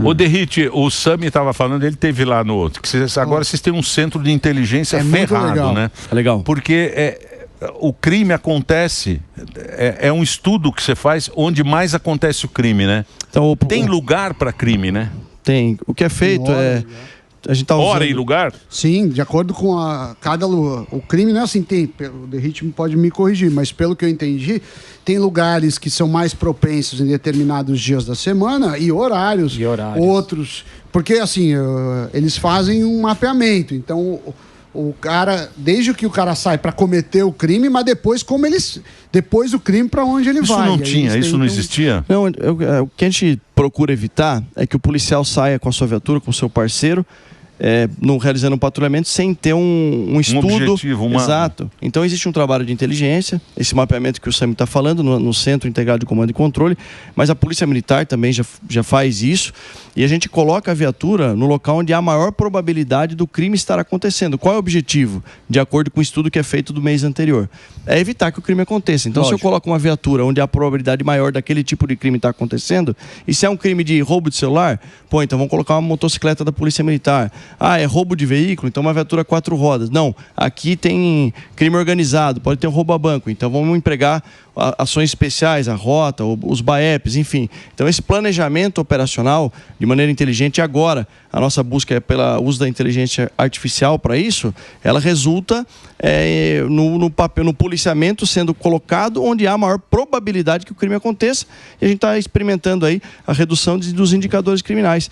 O Derrite, o Sami estava falando, ele teve lá no outro. Agora vocês têm um centro de inteligência ferrado, né? É legal. Porque o crime acontece, é um estudo que você faz onde mais acontece o crime, né? Então, tem lugar para crime, né? Tem. O que é feito a gente tá usando... Hora e lugar? Sim, de acordo com o crime, não é assim, o Derrite pode me corrigir, mas pelo que eu entendi, tem lugares que são mais propensos em determinados dias da semana e horários. Outros. Porque, assim, eles fazem um mapeamento. Então, o cara, desde que o cara sai para cometer o crime, mas depois do crime, para onde ele vai. Isso não tinha, isso não existia? Não, o que a gente procura evitar é que o policial saia com a sua viatura, com o seu parceiro, realizando um patrulhamento sem ter um estudo. Objetivo, Exato. Então existe um trabalho de inteligência, esse mapeamento que o Sami está falando, no Centro Integrado de Comando e Controle, mas a Polícia Militar também já faz isso, e a gente coloca a viatura no local onde há a maior probabilidade do crime estar acontecendo. Qual é o objetivo? De acordo com o estudo que é feito do mês anterior. É evitar que o crime aconteça. Então, se eu coloco uma viatura onde há a probabilidade maior daquele tipo de crime estar acontecendo, e se é um crime de roubo de celular, então vamos colocar uma motocicleta da Polícia Militar. É roubo de veículo, então uma viatura 4 rodas. Não, aqui tem crime organizado, pode ter um roubo a banco, então vamos empregar ações especiais, a rota, os BAEPs, enfim. Então esse planejamento operacional de maneira inteligente, agora a nossa busca é pelo uso da inteligência artificial para isso, ela resulta no policiamento sendo colocado onde há a maior probabilidade que o crime aconteça, e a gente está experimentando aí a redução dos indicadores criminais.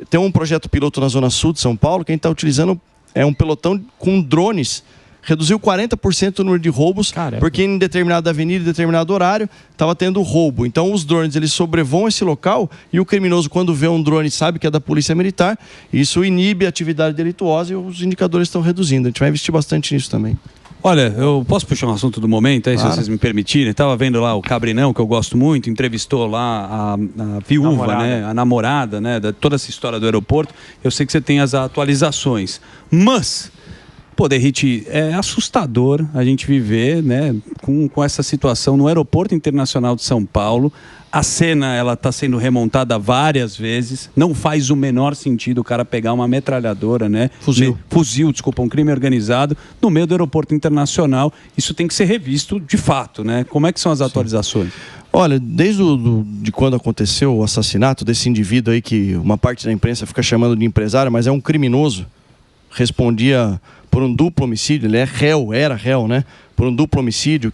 Tem um projeto piloto na Zona Sul de São Paulo que a gente está utilizando, um pelotão com drones. Reduziu 40% o número de roubos, porque em determinada avenida, em determinado horário, estava tendo roubo. Então os drones, eles sobrevoam esse local, e o criminoso, quando vê um drone, sabe que é da Polícia Militar, isso inibe a atividade delituosa e os indicadores estão reduzindo. A gente vai investir bastante nisso também. Olha, eu posso puxar um assunto do momento aí, se vocês me permitirem? Estava vendo lá o Cabrinão, que eu gosto muito, entrevistou lá a viúva, né? A namorada, né? Toda essa história do aeroporto. Eu sei que você tem as atualizações, mas... Derrite, é assustador a gente viver, né, com essa situação no Aeroporto Internacional de São Paulo. A cena, ela está sendo remontada várias vezes. Não faz o menor sentido o cara pegar uma metralhadora, né? Fuzil, desculpa, um crime organizado no meio do Aeroporto Internacional. Isso tem que ser revisto de fato, né? Como é que são as atualizações? Olha, desde de quando aconteceu o assassinato desse indivíduo aí, que uma parte da imprensa fica chamando de empresário, mas é um criminoso, respondia por um duplo homicídio, ele era réu, né? Por um duplo homicídio,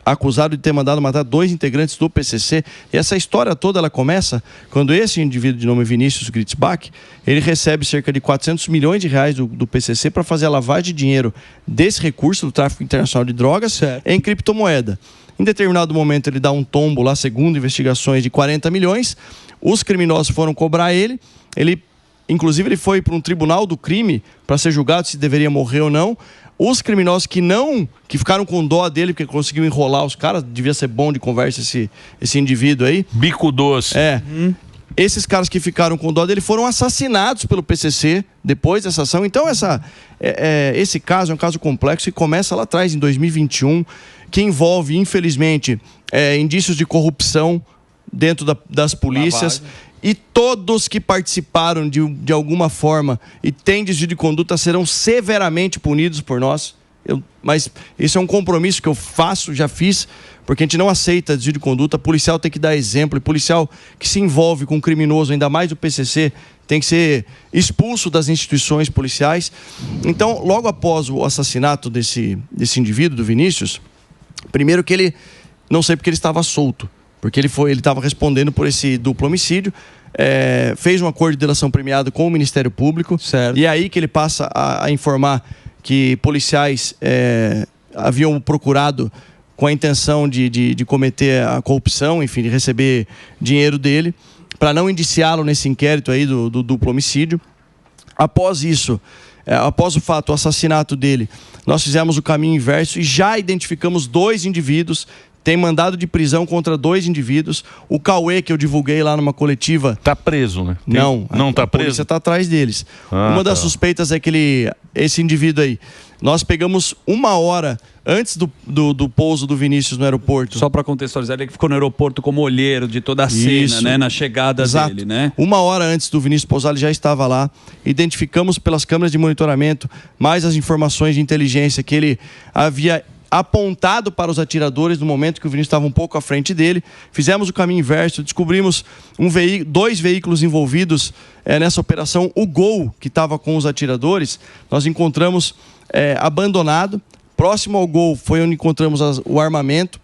acusado de ter mandado matar 2 integrantes do PCC. E essa história toda, ela começa quando esse indivíduo de nome Vinícius Gritzbach, ele recebe cerca de 400 milhões de reais do PCC para fazer a lavagem de dinheiro desse recurso do tráfico internacional de drogas em criptomoeda. Em determinado momento ele dá um tombo lá, segundo investigações, de 40 milhões. Os criminosos foram cobrar ele. Inclusive, ele foi para um tribunal do crime para ser julgado se deveria morrer ou não. Os criminosos que ficaram com dó dele, porque conseguiu enrolar os caras, devia ser bom de conversa esse indivíduo aí. Bico doce. Esses caras que ficaram com dó dele foram assassinados pelo PCC depois dessa ação. Então, esse caso é um caso complexo e começa lá atrás, em 2021, que envolve, infelizmente, indícios de corrupção dentro das polícias. E todos que participaram de alguma forma e têm desvio de conduta serão severamente punidos por nós. Mas isso é um compromisso que eu já fiz, porque a gente não aceita desvio de conduta. Policial tem que dar exemplo, e policial que se envolve com um criminoso, ainda mais do PCC, tem que ser expulso das instituições policiais. Então, logo após o assassinato desse indivíduo, do Vinícius, primeiro que ele, não sei porque ele estava solto, porque ele estava respondendo por esse duplo homicídio, fez um acordo de delação premiada com o Ministério Público, e é aí que ele passa a informar que policiais haviam procurado com a intenção de cometer a corrupção, enfim, de receber dinheiro dele, para não indiciá-lo nesse inquérito aí do duplo homicídio. Após isso, após o assassinato dele, nós fizemos o caminho inverso e já identificamos 2 indivíduos tem mandado de prisão contra 2 indivíduos. O Cauê, que eu divulguei lá numa coletiva... Tá preso, né? Não tá preso? A polícia tá atrás deles. Uma das suspeitas é que esse indivíduo aí... Nós pegamos 1 hora antes do pouso do Vinícius no aeroporto. Só para contextualizar, ele que ficou no aeroporto como olheiro de toda a cena, né? Na chegada dele, né? 1 hora antes do Vinícius pousar, ele já estava lá. Identificamos pelas câmeras de monitoramento mais as informações de inteligência que ele havia apontado para os atiradores no momento que o Vinícius estava um pouco à frente dele. Fizemos o caminho inverso, descobrimos 2 veículos envolvidos nessa operação. O Gol, que estava com os atiradores, nós encontramos abandonado. Próximo ao Gol foi onde encontramos o armamento.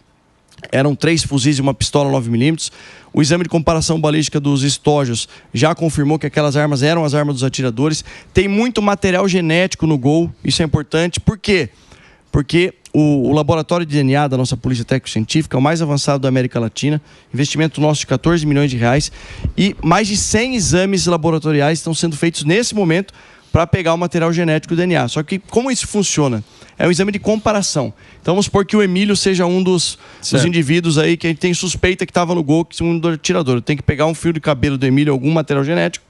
Eram 3 fuzis e uma pistola 9mm. O exame de comparação balística dos estojos já confirmou que aquelas armas eram as armas dos atiradores. Tem muito material genético no Gol, isso é importante. Por quê? Porque o laboratório de DNA da nossa Polícia Técnico-Científica é o mais avançado da América Latina, investimento nosso de 14 milhões de reais, e mais de 100 exames laboratoriais estão sendo feitos nesse momento para pegar o material genético do DNA. Só que como isso funciona? É um exame de comparação. Então vamos supor que o Emílio seja um dos indivíduos aí que a gente tem suspeita que estava no Gol, que é um atirador. Tem que pegar um fio de cabelo do Emílio, algum material genético,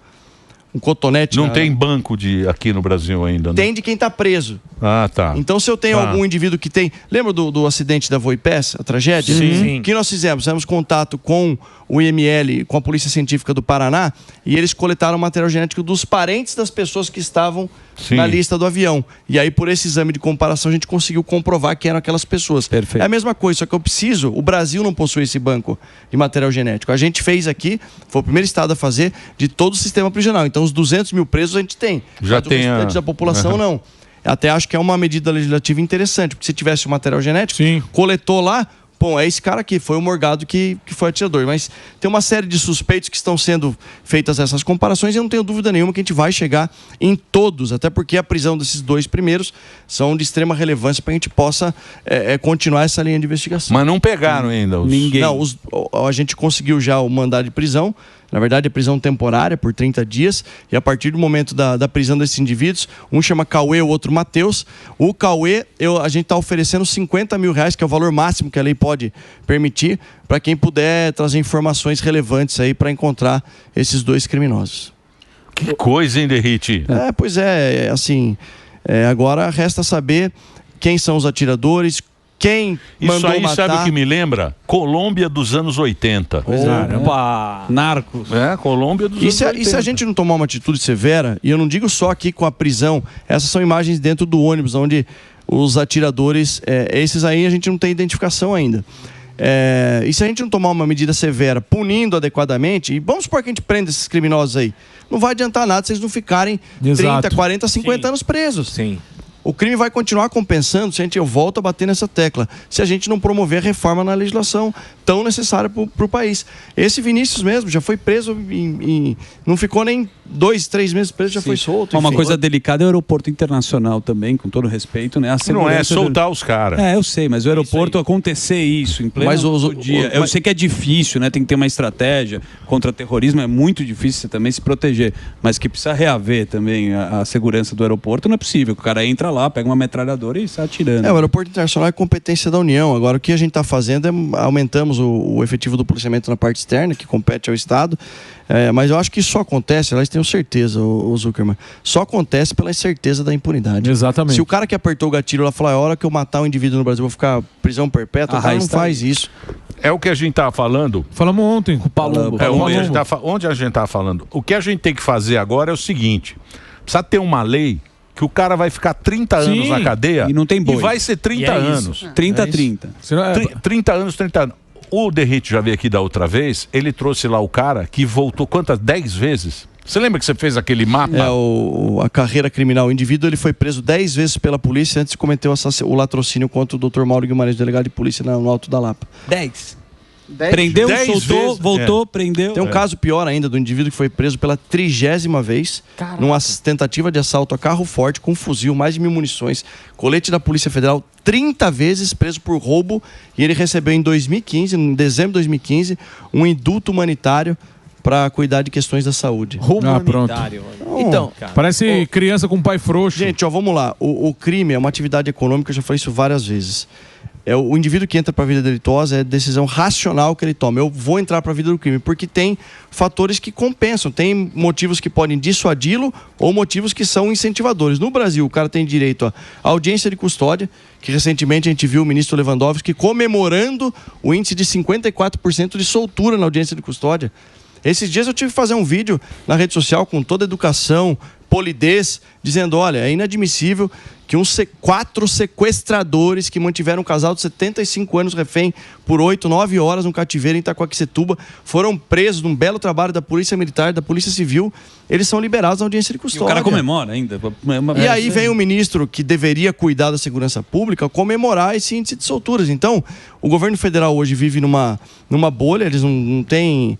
um cotonete. Não tem banco aqui no Brasil ainda, né? Tem de quem está preso. Ah, tá. Então, se eu tenho algum indivíduo que tem... Lembra do acidente da Voipés, a tragédia? Sim. O que nós fizemos? Fizemos contato com o IML, com a Polícia Científica do Paraná, e eles coletaram material genético dos parentes das pessoas que estavam na lista do avião. E aí, por esse exame de comparação, a gente conseguiu comprovar que eram aquelas pessoas. Perfeito. É a mesma coisa, só que eu preciso... O Brasil não possui esse banco de material genético. A gente fez aqui, foi o primeiro estado a fazer, de todo o sistema prisional. Então, os 200 mil presos a gente tem. Já mas tem o restante da população, não. Até acho que é uma medida legislativa interessante, porque se tivesse o material genético, coletou lá, bom, é esse cara aqui, foi o Morgado que foi atirador. Mas tem uma série de suspeitos que estão sendo feitas essas comparações e eu não tenho dúvida nenhuma que a gente vai chegar em todos, até porque a prisão desses 2 primeiros são de extrema relevância para que a gente possa continuar essa linha de investigação. Mas não pegaram ainda ninguém. Não, a gente conseguiu já o mandado de prisão. Na verdade, é prisão temporária por 30 dias. E a partir do momento da prisão desses indivíduos, um chama Cauê, o outro Matheus. O Cauê, a gente está oferecendo 50 mil reais, que é o valor máximo que a lei pode permitir, para quem puder trazer informações relevantes aí para encontrar esses 2 criminosos. Que coisa, hein, Derrite? Pois é, assim, agora resta saber quem são os atiradores, quem mandou matar. Isso aí sabe o que me lembra? Colômbia dos anos 80. Pois Narcos. Colômbia dos anos 80. E se a gente não tomar uma atitude severa, e eu não digo só aqui com a prisão, essas são imagens dentro do ônibus, onde os atiradores, esses aí a gente não tem identificação ainda. E se a gente não tomar uma medida severa, punindo adequadamente, e vamos supor que a gente prenda esses criminosos aí, não vai adiantar nada se eles não ficarem 30, 40, 50 anos presos. Sim. O crime vai continuar compensando se eu volto a bater nessa tecla, se a gente não promover a reforma na legislação tão necessária para o país. Esse Vinícius mesmo já foi preso, não ficou nem 2, 3 meses preso, já foi solto. Uma coisa delicada é o aeroporto internacional também, com todo respeito, né? Não é soltar os caras. Eu sei, mas o aeroporto acontecer isso em pleno dia. Eu sei que é difícil, né? Tem que ter uma estratégia contra terrorismo, é muito difícil você também se proteger, mas que precisa reaver também a segurança do aeroporto, não é possível que o cara entra lá, pega uma metralhadora e sai atirando. O aeroporto internacional é competência da União. Agora, o que a gente está fazendo é aumentamos o efetivo do policiamento na parte externa, que compete ao Estado. Mas eu acho que isso só acontece, aliás, tenho certeza, o Zuckerman, só acontece pela incerteza da impunidade. Exatamente. Se o cara que apertou o gatilho lá falar, a hora que eu matar um indivíduo no Brasil, eu vou ficar prisão perpétua, o cara não faz isso. É o que a gente estava falando. Falamos ontem com o Palumbo. Onde a gente estava falando. O que a gente tem que fazer agora é o seguinte: precisa ter uma lei que o cara vai ficar 30 anos na cadeia e não tem boi. E vai ser 30 anos. 30. 30 anos, 30 anos. O Derrite já veio aqui da outra vez, ele trouxe lá o cara que voltou quantas? 10 vezes? Você lembra que você fez aquele mapa? A carreira criminal. O indivíduo ele foi preso 10 vezes pela polícia antes de cometer o latrocínio contra o Dr. Mauro Guimarães, delegado de polícia no Alto da Lapa. 10. Prendeu, soltou, vezes, voltou, prendeu. Tem um caso pior ainda do indivíduo que foi preso pela 30ª vez. Caraca. Numa tentativa de assalto a carro forte com fuzil, mais de 1000 munições, colete da Polícia Federal, 30 vezes preso por roubo, e ele recebeu em 2015, em dezembro de 2015, um indulto humanitário para cuidar de questões da saúde. Pronto. Então, parece criança com pai frouxo. Gente, vamos lá. O crime é uma atividade econômica, eu já falei isso várias vezes. O indivíduo que entra para a vida delitosa é decisão racional que ele toma. Eu vou entrar para a vida do crime, porque tem fatores que compensam, tem motivos que podem dissuadi-lo ou motivos que são incentivadores. No Brasil, o cara tem direito à audiência de custódia, que recentemente a gente viu o ministro Lewandowski comemorando o índice de 54% de soltura na audiência de custódia. Esses dias eu tive que fazer um vídeo na rede social com toda a educação, polidez, dizendo, olha, é inadmissível que 4 sequestradores que mantiveram um casal de 75 anos refém por 8, 9 horas no cativeiro em Itacoaquecetuba foram presos num belo trabalho da Polícia Militar, da Polícia Civil. Eles são liberados na audiência de custódia. E o cara comemora ainda. E aí vem o ministro que deveria cuidar da segurança pública comemorar esse índice de solturas. Então, o governo federal hoje vive numa bolha, eles não têm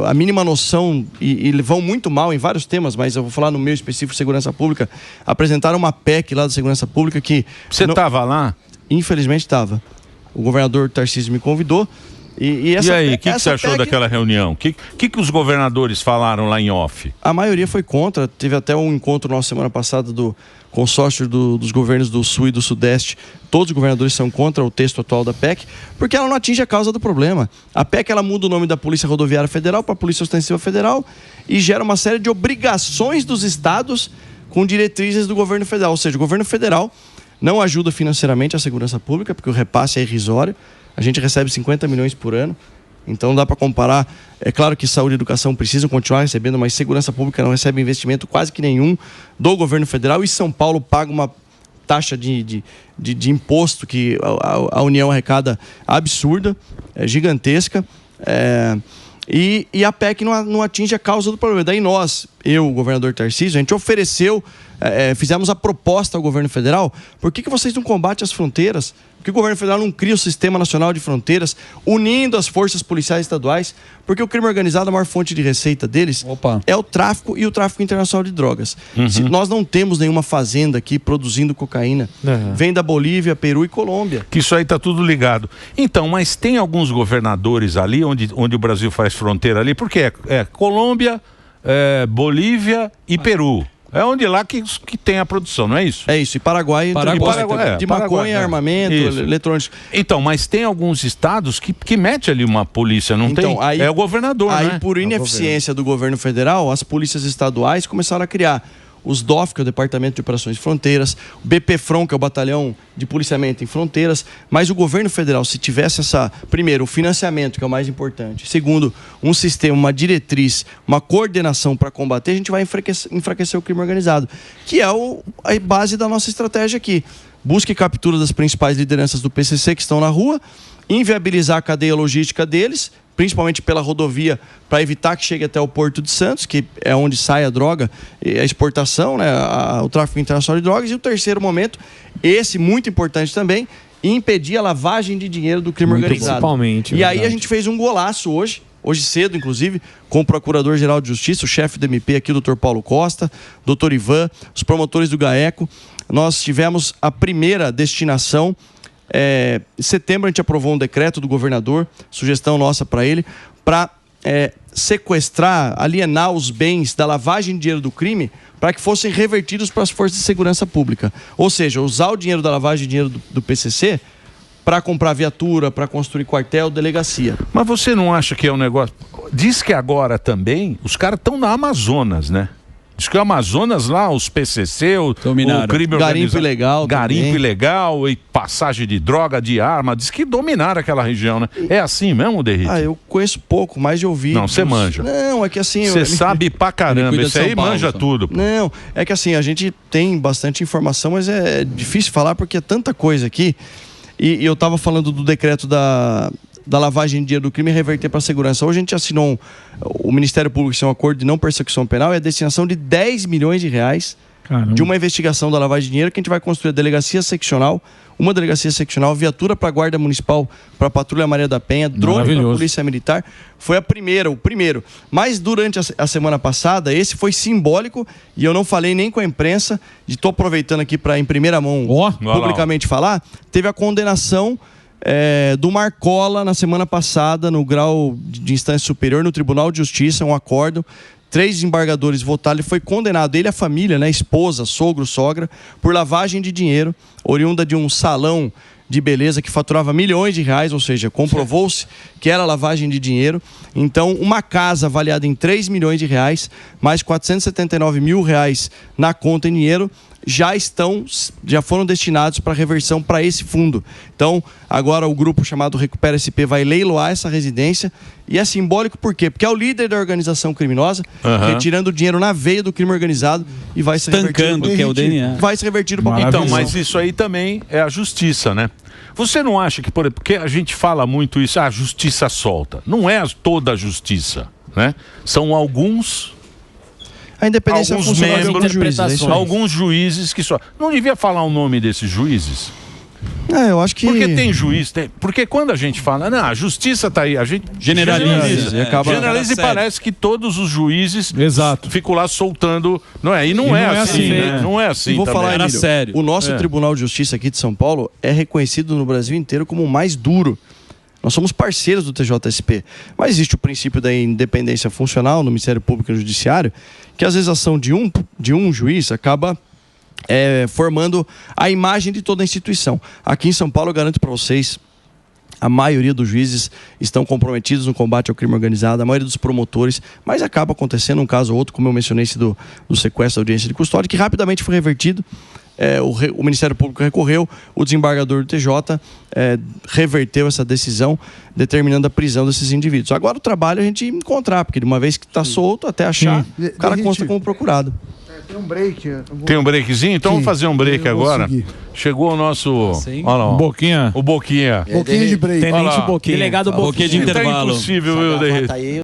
a mínima noção e vão muito mal em vários temas, mas eu vou falar no meu específico, segurança pública. Apresentaram uma PEC lá da segurança pública que... Você estava lá? Infelizmente estava. O governador Tarcísio me convidou. E aí, o que você achou daquela reunião? O que os governadores falaram lá em off? A maioria foi contra. Teve até um encontro na semana passada do consórcio dos governos do Sul e do Sudeste. Todos os governadores são contra o texto atual da PEC, porque ela não atinge a causa do problema. A PEC ela muda o nome da Polícia Rodoviária Federal para Polícia Ostensiva Federal e gera uma série de obrigações dos estados com diretrizes do governo federal. Ou seja, o governo federal não ajuda financeiramente a segurança pública, porque o repasse é irrisório. A gente recebe 50 milhões por ano, então não dá para comparar. É claro que saúde e educação precisam continuar recebendo, mas segurança pública não recebe investimento quase que nenhum do governo federal, e São Paulo paga uma taxa de imposto que a União arrecada absurda, gigantesca, e a PEC não atinge a causa do problema. Daí nós, o governador Tarcísio, a gente ofereceu, fizemos a proposta ao governo federal: por que vocês não combatem as fronteiras? Por que o governo federal não cria o Sistema Nacional de Fronteiras, unindo as forças policiais estaduais? Porque o crime organizado, a maior fonte de receita deles é o tráfico e o tráfico internacional de drogas. Se nós não temos nenhuma fazenda aqui produzindo cocaína, vem da Bolívia, Peru e Colômbia. Que isso aí tá tudo ligado. Então, mas tem alguns governadores ali, onde o Brasil faz fronteira ali, porque é Colômbia, Bolívia e Peru. É onde lá que tem a produção, não é isso? É isso, e Paraguai de maconha, armamento, eletrônicos. Então, mas tem alguns estados que mete ali uma polícia, não tem? Aí, é o governador, aí, né? Por ineficiência do governo federal, as polícias estaduais começaram a criar os DOF, que é o Departamento de Operações de Fronteiras, o BPFRON, que é o Batalhão de Policiamento em Fronteiras, mas o governo federal, se tivesse primeiro, o financiamento, que é o mais importante, segundo, um sistema, uma diretriz, uma coordenação para combater, a gente vai enfraquecer o crime organizado, que é a base da nossa estratégia aqui. Busca e captura das principais lideranças do PCC que estão na rua, inviabilizar a cadeia logística deles, principalmente pela rodovia, para evitar que chegue até o Porto de Santos, que é onde sai a droga, a exportação, né, o tráfico internacional de drogas. E o terceiro momento, esse muito importante também, impedir a lavagem de dinheiro do crime organizado. Principalmente. E aí a gente fez um golaço hoje cedo, inclusive, com o Procurador-Geral de Justiça, o chefe do MP aqui, o Dr. Paulo Costa, Dr. Ivan, os promotores do GAECO. Nós tivemos a primeira destinação. Em setembro a gente aprovou um decreto do governador, sugestão nossa para ele, para sequestrar, alienar os bens da lavagem de dinheiro do crime para que fossem revertidos para as forças de segurança pública. Ou seja, usar o dinheiro da lavagem de dinheiro do PCC para comprar viatura, para construir quartel, delegacia. Mas você não acha que é um negócio... Diz que agora também os caras estão na Amazonas, né? Diz que o Amazonas lá, os PCC, o crime organizado... Garimpo ilegal. Garimpo ilegal e passagem de droga, de arma. Diz que dominaram aquela região, né? É assim mesmo, Derrite? Eu conheço pouco, mais de ouvir. Não, você manja. Não, é que assim... Você sabe pra caramba, esse aí manja tudo. Não, é que assim, a gente tem bastante informação, mas é difícil falar porque é tanta coisa aqui. E eu tava falando do decreto da lavagem de dinheiro do crime e reverter para a segurança. Hoje a gente assinou, o Ministério Público assinou um acordo de não persecução penal e a destinação de 10 milhões de reais de uma investigação da lavagem de dinheiro, que a gente vai construir a delegacia seccional, uma delegacia seccional, viatura para a Guarda Municipal, para a Patrulha Maria da Penha, drone para a Polícia Militar. Foi o primeiro. Mas durante a semana passada, esse foi simbólico e eu não falei nem com a imprensa, e estou aproveitando aqui para em primeira mão publicamente falar, teve a condenação do Marcola na semana passada, no grau de instância superior, no Tribunal de Justiça, um acórdão. 3 desembargadores votaram, ele foi condenado, ele e a família, né, esposa, sogro, sogra, por lavagem de dinheiro, oriunda de um salão de beleza que faturava milhões de reais, ou seja, comprovou-se que era lavagem de dinheiro. Então, uma casa avaliada em 3 milhões de reais, mais 479 mil reais na conta em dinheiro, já foram destinados para reversão para esse fundo. Então, agora o grupo chamado Recupera SP vai leiloar essa residência. E é simbólico por quê? Porque é o líder da organização criminosa, retirando o dinheiro na veia do crime organizado e vai ser revertido. Que é o DNA. Vai ser revertido para a Então, mas isso aí também é a justiça, né? Você não acha que, porque a gente fala muito isso, a justiça solta. Não é toda a justiça, né? São alguns... A independência alguns membros, alguns juízes que só... Não devia falar o nome desses juízes? Eu acho que... Porque tem juiz... Porque quando a gente fala, não, a justiça está aí, a gente generaliza. Generaliza e parece que todos os juízes ficam lá soltando... Não é? E não é assim, né? Não é assim. E vou falar, Emílio, sério. O nosso Tribunal de Justiça aqui de São Paulo é reconhecido no Brasil inteiro como o mais duro. Nós somos parceiros do TJSP, mas existe o princípio da independência funcional no Ministério Público e no Judiciário, que às vezes a ação de um juiz acaba formando a imagem de toda a instituição. Aqui em São Paulo, eu garanto para vocês, a maioria dos juízes estão comprometidos no combate ao crime organizado, a maioria dos promotores, mas acaba acontecendo um caso ou outro, como eu mencionei esse do sequestro da audiência de custódia, que rapidamente foi revertido. O Ministério Público recorreu, o desembargador do TJ reverteu essa decisão, determinando a prisão desses indivíduos. Agora o trabalho é a gente encontrar, porque de uma vez que está solto, até achar, o cara consta como procurado. Tem um break. Tem um breakzinho? Então vamos fazer um break agora. Chegou o nosso... Olha lá, o Boquinha. O Boquinha. Boquinha de break. Tenente Boquinha. Delegado Boquinha de intervalo. Tá impossível, viu?